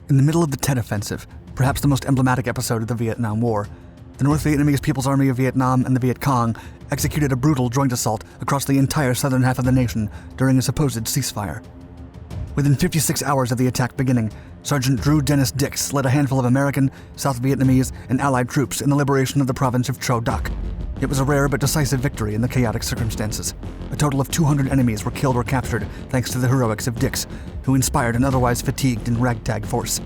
In the middle of the Tet Offensive, perhaps the most emblematic episode of the Vietnam War, the North Vietnamese People's Army of Vietnam and the Viet Cong executed a brutal joint assault across the entire southern half of the nation during a supposed ceasefire. Within 56 hours of the attack beginning, Sergeant Drew Dennis Dix led a handful of American, South-Vietnamese, and Allied troops in the liberation of the Province of Chau Doc. It was a rare but decisive victory in the chaotic circumstances. A total of 200 enemies were killed or captured thanks to the heroics of Dix, who inspired an otherwise fatigued and ragtag force.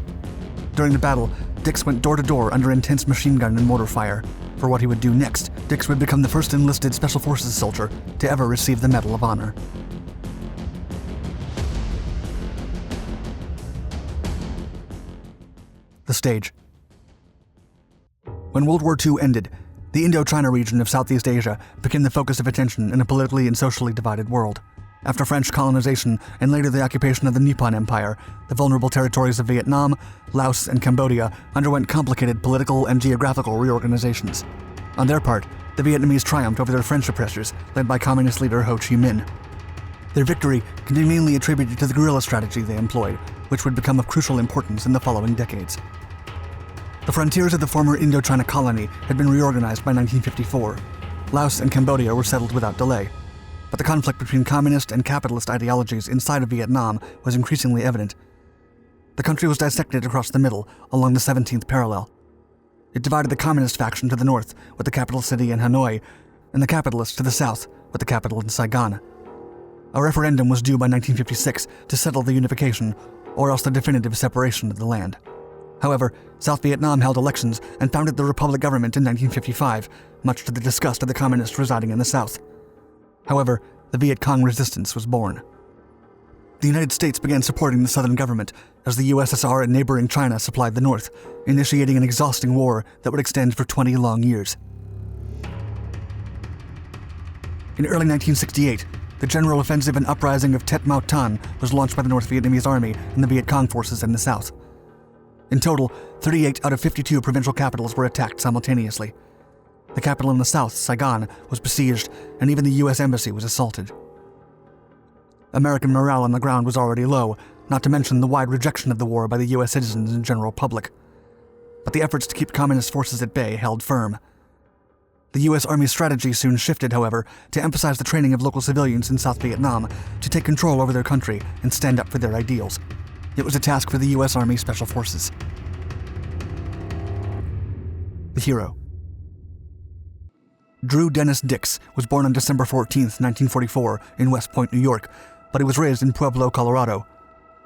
During the battle, Dix went door to door under intense machine gun and mortar fire. For what he would do next, Dix would become the first enlisted Special Forces soldier to ever receive the Medal of Honor. The stage. When World War II ended, the Indochina region of Southeast Asia became the focus of attention in a politically and socially divided world. After French colonization and later the occupation of the Nippon Empire, the vulnerable territories of Vietnam, Laos, and Cambodia underwent complicated political and geographical reorganizations. On their part, the Vietnamese triumphed over their French oppressors, led by communist leader Ho Chi Minh. Their victory can be mainly attributed to the guerrilla strategy they employed, which would become of crucial importance in the following decades. The frontiers of the former Indochina colony had been reorganized by 1954. Laos and Cambodia were settled without delay. But the conflict between communist and capitalist ideologies inside of Vietnam was increasingly evident. The country was dissected across the middle, along the 17th parallel. It divided the communist faction to the north, with the capital city in Hanoi, and the capitalists to the south, with the capital in Saigon. A referendum was due by 1956 to settle the unification, or else the definitive separation of the land. However, South Vietnam held elections and founded the Republic government in 1955, much to the disgust of the communists residing in the south. However, the Viet Cong resistance was born. The United States began supporting the southern government as the USSR and neighboring China supplied the north, initiating an exhausting war that would extend for 20 long years. In early 1968, the general offensive and uprising of Tet Mau Tan was launched by the North Vietnamese Army and the Viet Cong forces in the south. In total, 38 out of 52 provincial capitals were attacked simultaneously. The capital in the south, Saigon, was besieged, and even the U.S. Embassy was assaulted. American morale on the ground was already low, not to mention the wide rejection of the war by the U.S. citizens and general public. But the efforts to keep communist forces at bay held firm. The U.S. Army's strategy soon shifted, however, to emphasize the training of local civilians in South Vietnam to take control over their country and stand up for their ideals. It was a task for the U.S. Army Special Forces. The hero. Drew Dennis Dix was born on December 14, 1944, in West Point, New York, but he was raised in Pueblo, Colorado.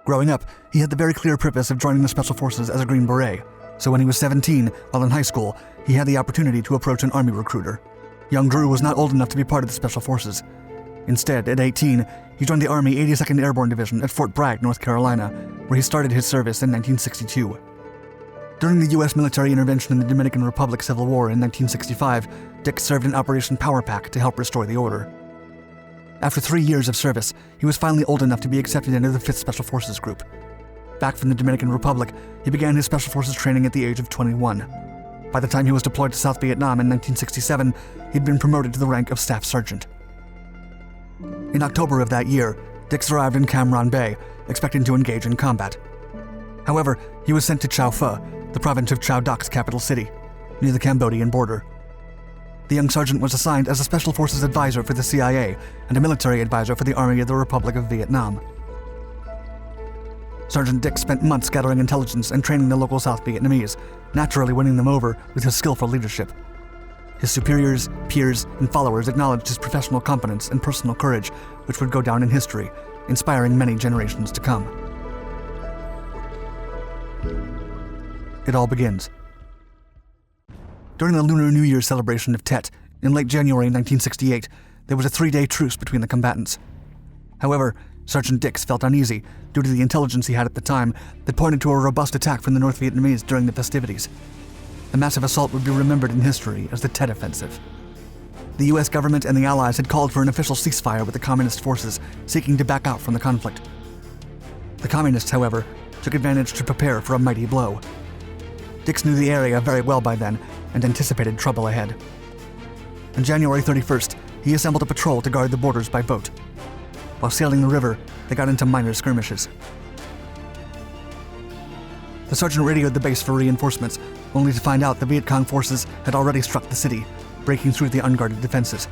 Growing up, he had the very clear purpose of joining the Special Forces as a Green Beret, so when he was 17, while in high school, he had the opportunity to approach an Army recruiter. Young Drew was not old enough to be part of the Special Forces. Instead, at 18, he joined the Army 82nd Airborne Division at Fort Bragg, North Carolina, where he started his service in 1962. During the U.S. military intervention in the Dominican Republic Civil War in 1965, Dix served in Operation Power Pack to help restore the order. After 3 years of service, he was finally old enough to be accepted into the 5th Special Forces Group. Back from the Dominican Republic, he began his Special Forces training at the age of 21. By the time he was deployed to South Vietnam in 1967, he'd been promoted to the rank of Staff Sergeant. In October of that year, Dix arrived in Cam Ranh Bay, expecting to engage in combat. However, he was sent to Chau Pho, the province of Chau Doc's capital city, near the Cambodian border. The young sergeant was assigned as a Special Forces advisor for the CIA and a military advisor for the Army of the Republic of Vietnam. Sergeant Dix spent months gathering intelligence and training the local South Vietnamese, naturally winning them over with his skillful leadership. His superiors, peers, and followers acknowledged his professional competence and personal courage, which would go down in history, inspiring many generations to come. It all begins. During the Lunar New Year celebration of Tet, in late January 1968, there was a 3-day truce between the combatants. However, Sergeant Dix felt uneasy due to the intelligence he had at the time that pointed to a robust attack from the North Vietnamese during the festivities. The massive assault would be remembered in history as the Tet Offensive. The U.S. government and the Allies had called for an official ceasefire with the communist forces, seeking to back out from the conflict. The communists, however, took advantage to prepare for a mighty blow. Dix knew the area very well by then and anticipated trouble ahead. On January 31st, he assembled a patrol to guard the borders by boat. While sailing the river, they got into minor skirmishes. The sergeant radioed the base for reinforcements, only to find out the Viet Cong forces had already struck the city, breaking through the unguarded defenses.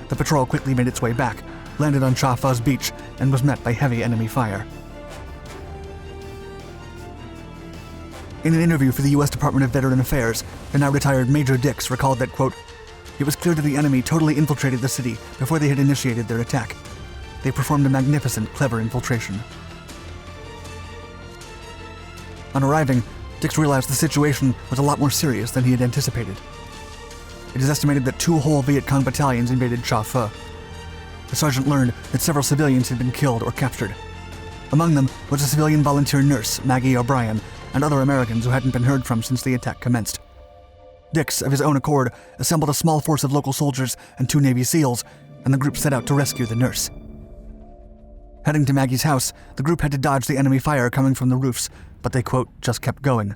The patrol quickly made its way back, landed on Cha Phu's beach, and was met by heavy enemy fire. In an interview for the U.S. Department of Veteran Affairs, the now-retired Major Dix recalled that, quote, "It was clear that the enemy totally infiltrated the city before they had initiated their attack. They performed a magnificent, clever infiltration." On arriving, Dix realized the situation was a lot more serious than he had anticipated. It is estimated that 2 whole Viet Cong battalions invaded Cha Phu. The sergeant learned that several civilians had been killed or captured. Among them was a civilian volunteer nurse, Maggie O'Brien, and other Americans who hadn't been heard from since the attack commenced. Dix, of his own accord, assembled a small force of local soldiers and 2 Navy SEALs, and the group set out to rescue the nurse. Heading to Maggie's house, the group had to dodge the enemy fire coming from the roofs, but they, quote, "just kept going."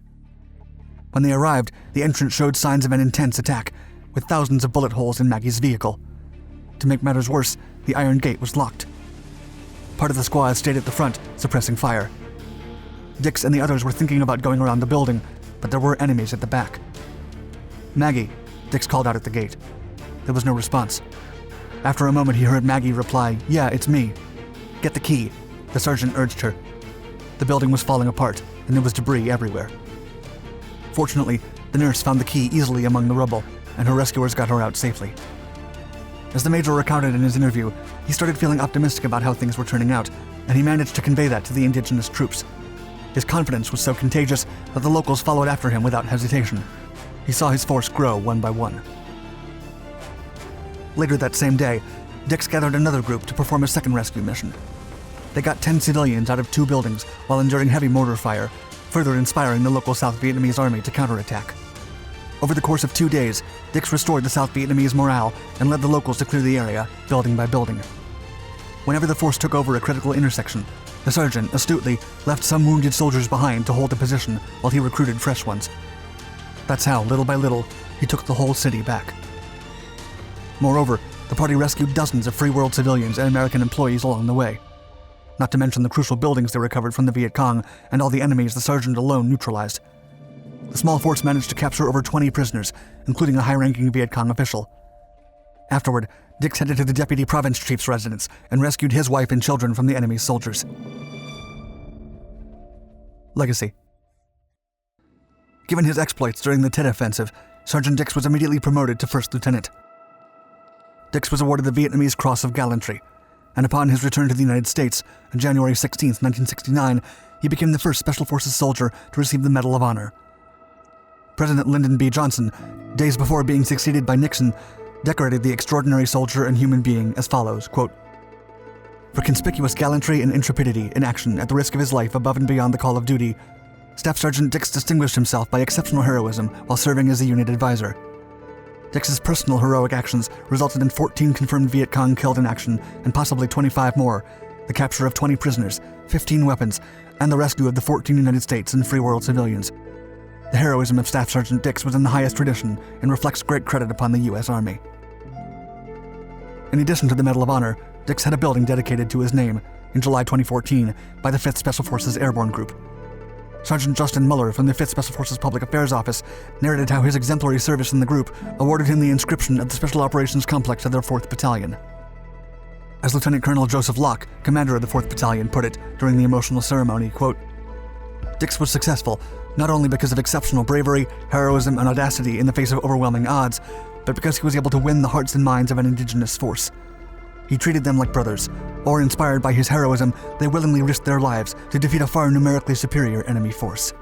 When they arrived, the entrance showed signs of an intense attack, with thousands of bullet holes in Maggie's vehicle. To make matters worse, the iron gate was locked. Part of the squad stayed at the front, suppressing fire. Dix and the others were thinking about going around the building, but there were enemies at the back. "Maggie," Dix called out at the gate. There was no response. After a moment, he heard Maggie reply, "Yeah, it's me." "Get the key," the sergeant urged her. The building was falling apart, and there was debris everywhere. Fortunately, the nurse found the key easily among the rubble, and her rescuers got her out safely. As the major recounted in his interview, he started feeling optimistic about how things were turning out, and he managed to convey that to the indigenous troops. His confidence was so contagious that the locals followed after him without hesitation. He saw his force grow one by one. Later that same day, Dix gathered another group to perform a second rescue mission. They got 10 civilians out of 2 buildings while enduring heavy mortar fire, further inspiring the local South Vietnamese army to counterattack. Over the course of 2 days, Dix restored the South Vietnamese morale and led the locals to clear the area, building by building. Whenever the force took over a critical intersection, the sergeant, astutely, left some wounded soldiers behind to hold the position while he recruited fresh ones. That's how, little by little, he took the whole city back. Moreover, the party rescued dozens of Free World civilians and American employees along the way. Not to mention the crucial buildings they recovered from the Viet Cong and all the enemies the sergeant alone neutralized. The small force managed to capture over 20 prisoners, including a high-ranking Viet Cong official. Afterward, Dix headed to the deputy province chief's residence and rescued his wife and children from the enemy's soldiers. Legacy. Given his exploits during the Tet Offensive, Sergeant Dix was immediately promoted to first lieutenant. Dix was awarded the Vietnamese Cross of Gallantry, and upon his return to the United States on January 16, 1969, he became the first Special Forces soldier to receive the Medal of Honor. President Lyndon B. Johnson, days before being succeeded by Nixon, decorated the extraordinary soldier and human being as follows, quote, "For conspicuous gallantry and intrepidity in action at the risk of his life above and beyond the call of duty, Staff Sergeant Dix distinguished himself by exceptional heroism while serving as a unit advisor. Dix's personal heroic actions resulted in 14 confirmed Viet Cong killed in action and possibly 25 more, the capture of 20 prisoners, 15 weapons, and the rescue of the 14 United States and Free World civilians. The heroism of Staff Sergeant Dix was in the highest tradition and reflects great credit upon the U.S. Army." In addition to the Medal of Honor, Dix had a building dedicated to his name in July 2014 by the 5th Special Forces Airborne Group. Sergeant Justin Muller from the 5th Special Forces Public Affairs Office narrated how his exemplary service in the group awarded him the inscription of the Special Operations Complex of their 4th Battalion. As Lieutenant Colonel Joseph Locke, commander of the 4th Battalion, put it during the emotional ceremony, quote, "Dix was successful not only because of exceptional bravery, heroism, and audacity in the face of overwhelming odds, but because he was able to win the hearts and minds of an indigenous force. He treated them like brothers, or inspired by his heroism, they willingly risked their lives to defeat a far numerically superior enemy force."